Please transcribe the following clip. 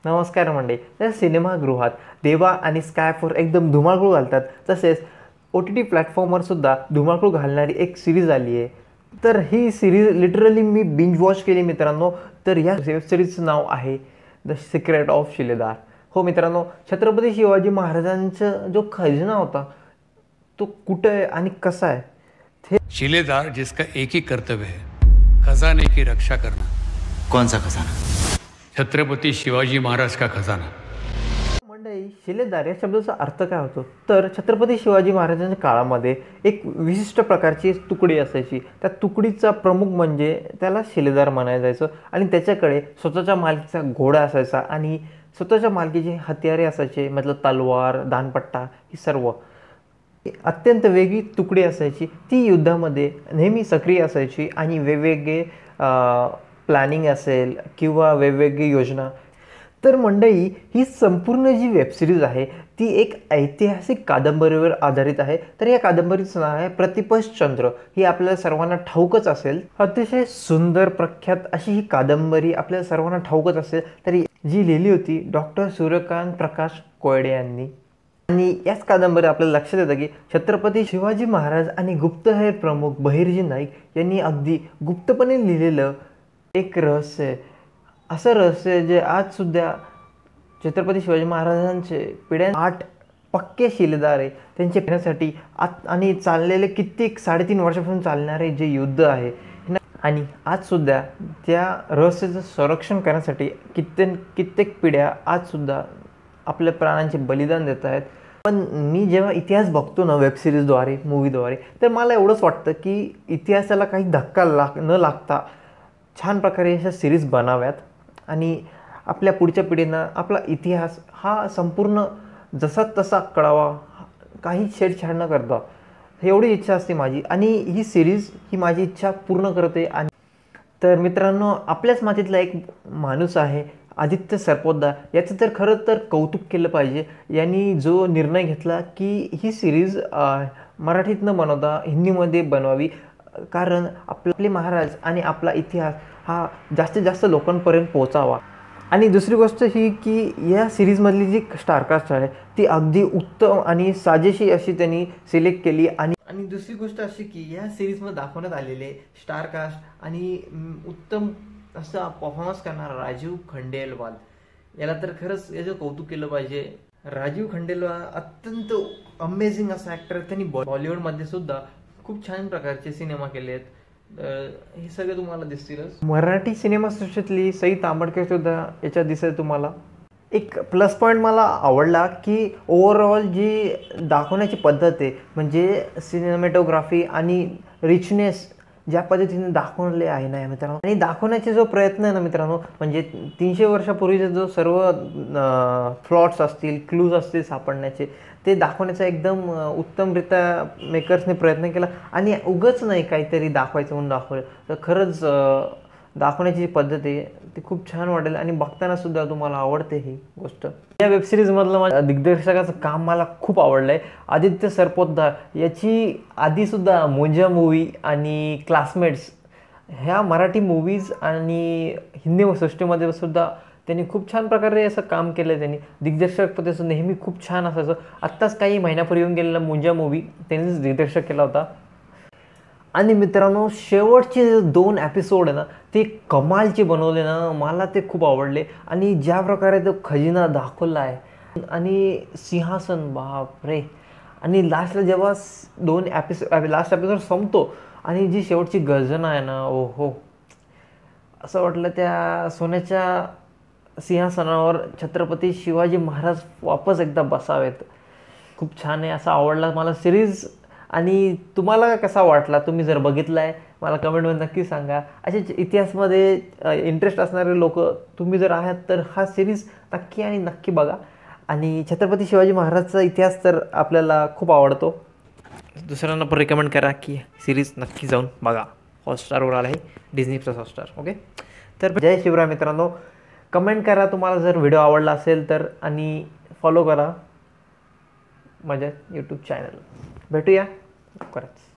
नमस्कार मंडळी. तर सिनेमागृहात देवा आणि स्काय4 एकदम धुमाकूळ घालतात, तसेच OTT प्लॅटफॉर्मवर सुद्धा धुमाकूळ घालणारी एक सिरीज आली आहे. तर ही सिरीज लिटरली मी बिंज वॉच केली मित्रांनो. तर या वेब सिरीजचं नाव आहे द सिक्रेट ऑफ शिलेदार. हो मित्रांनो, छत्रपती शिवाजी महाराजांचा जो खजिना होता तो कुठं आहे आणि कसा आहे. शिलेदार जिसका एक ही कर्तव्य है, खजाने की रक्षा करना. कौन सा खजाना? छत्रपती शिवाजी महाराज का खजाना. मंडळी, शिलेदार या शब्दाचा अर्थ काय होतो तर छत्रपती शिवाजी महाराजांच्या काळामध्ये एक विशिष्ट प्रकारची तुकडी असायची. त्या तुकडीचा प्रमुख म्हणजे त्याला शिलेदार म्हणायला जायचं आणि त्याच्याकडे स्वतःच्या मालकीचा घोडा असायचा आणि स्वतःच्या मालकीचे हत्यारे असायचे, मतलब तलवार, दानपट्टा, ही सर्व अत्यंत वेगळी तुकडी असायची. ती युद्धामध्ये नेहमी सक्रिय असायची आणि वेगवेगळे प्लॅनिंग असेल किंवा वेगवेगळी योजना. तर मंडळी, ही संपूर्ण जी वेबसिरीज आहे ती एक ऐतिहासिक कादंबरीवर आधारित आहे. तर या कादंबरीचं नाव आहे प्रतिपश्चंद्र. ही आपल्याला सर्वांना ठाऊकच असेल. अतिशय सुंदर प्रख्यात अशी ही कादंबरी आपल्याला सर्वांना ठाऊकच असेल. तरी जी लिहिली होती डॉक्टर सूर्यकांत प्रकाश कोयडे यांनी. आणि याच कादंबरी आपल्याला लक्षात येतं की छत्रपती शिवाजी महाराज आणि गुप्तहेर प्रमुख बहिर्जी नाईक यांनी अगदी गुप्तपणे लिहिलेलं एक रहस्य आहे. असं रहस्य जे आजसुद्धा छत्रपती शिवाजी महाराजांचे पिढ्या 8 पक्के शिलेदार आहे त्यांचे पिढ्यासाठी आणि चाललेले कित्येक 3.5 वर्षापासून चालणारे जे युद्ध आहे आणि आजसुद्धा त्या रहस्याचं संरक्षण करण्यासाठी कित्येक पिढ्या आजसुद्धा आपल्या प्राणांचे बलिदान देत आहेत. पण मी जेव्हा इतिहास बघतो ना वेबसिरीजद्वारे, मूवीद्वारे, तर मला एवढंच वाटतं की इतिहासाला काही धक्का न लागता छान प्रकारे अशा सिरीज बनाव्यात आणि आपल्या पुढच्या पिढींना आपला इतिहास हा संपूर्ण जसा तसा कळावा, काही छेडछाड न करता. एवढी इच्छा असते माझी आणि ही सिरीज ही माझी इच्छा पूर्ण करते. आणि तर मित्रांनो, आपल्याच मातीतला एक माणूस आहे आदित्य सरपोतदार. याचं तर खरं तर कौतुक केलं पाहिजे. यांनी जो निर्णय घेतला की ही सिरीज मराठीत न बनवता हिंदीमध्ये बनवावी, कारण आपले महाराज आणि आपला इतिहास हा जास्तीत जास्त लोकांपर्यंत पोहोचावा. आणि दुसरी गोष्ट ही की या सिरीजमधली जी स्टारकास्ट आहे ती अगदी उत्तम आणि साजेशी अशी त्यांनी सिलेक्ट केली. आणि दुसरी गोष्ट अशी की या सिरीजमध्ये दाखवण्यात आलेले स्टारकास्ट आणि उत्तम असा परफॉर्मन्स करणारा राजीव खंडेलवाल, याला तर खरंच याचं कौतुक केलं पाहिजे. राजीव खंडेलवाल अत्यंत अमेझिंग असा ॲक्टर. त्यांनी बॉलिवूडमध्ये सुद्धा खूप छान प्रकारचे सिनेमा केले आहेत. हे सगळे तुम्हाला दिसतीलच. मराठी सिनेमासृष्टीतली सई तांबडकर सुद्धा याच्यात दिसेल तुम्हाला. एक प्लस पॉईंट मला आवडला की ओव्हरऑल जी दाखवण्याची पद्धत आहे, म्हणजे सिनेमॅटोग्राफी आणि रिचनेस ज्या पद्धतीने दाखवले आहे ना मित्रांनो, आणि दाखवण्याचा जो प्रयत्न आहे ना मित्रांनो, म्हणजे 300 वर्षापूर्वीचे जो सर्व फ्लॉट्स असतील, क्लूज असतील सापडण्याचे, ते दाखवण्याचा एकदम उत्तमरित्या मेकर्सने प्रयत्न केला. आणि उगाच नाही काहीतरी दाखवायचं म्हणून दाखवलं, तर खरंच दाखवण्याची जी पद्धत आहे ती खूप छान वाटेल आणि बघताना सुद्धा तुम्हाला आवडते ही गोष्ट. या वेबसिरीजमधलं माझ्या दिग्दर्शकाचं काम मला खूप आवडलं आहे. आदित्य सरपोतदार याची आधीसुद्धा मुंजा मूवी आणि क्लासमेट्स ह्या मराठी मूवीज आणि हिंदी सृष्टीमध्ये सुद्धा त्यांनी खूप छान प्रकारे असं काम केलं आहे. त्यांनी दिग्दर्शकपदाचं नेहमी खूप छान असायचं. आत्ताच काही महिन्यापूर्वी येऊन गेलेला मुंजा मूवी त्यांनीच दिग्दर्शक केला होता. आणि मित्रांनो, शेवटचे 2 एपिसोड आहे ना ते कमालचे बनवले ना, मला ते खूप आवडले. आणि ज्या प्रकारे तो खजिना दाखवला आहे आणि सिंहासन, बाप रे. आणि लास्टला जेव्हा लास्ट एपिसोड संपतो आणि जी शेवटची गर्जना आहे ना, ओ हो, असं वाटलं त्या सोन्याच्या सिंहासनावर छत्रपती शिवाजी महाराज वापस एकदा बसावेत. खूप छान आहे, असा आवडला मला सिरीज. आणि तुम्हाला कसा वाटला, तुम्ही जर बघितला आहे मला कमेंटमध्ये नक्की सांगा. असे इतिहासमध्ये इंटरेस्ट असणारे लोक तुम्ही जर आहात तर हा सिरीज नक्की आणि नक्की बघा. आणि छत्रपती शिवाजी महाराजचा इतिहास तर आपल्याला खूप आवडतो. दुसऱ्यांना पण रिकमेंड करा की सिरीज नक्की जाऊन बघा. हॉटस्टारवर आला आहे, डिझनी प्लस हॉटस्टार. ओके, तर जय शिवराय मित्रांनो. कमेंट करा तुम्हाला जर व्हिडिओ आवडला असेल तर, आणि फॉलो करा माझ्या यूट्यूब चॅनल. भेटूया लवकरच.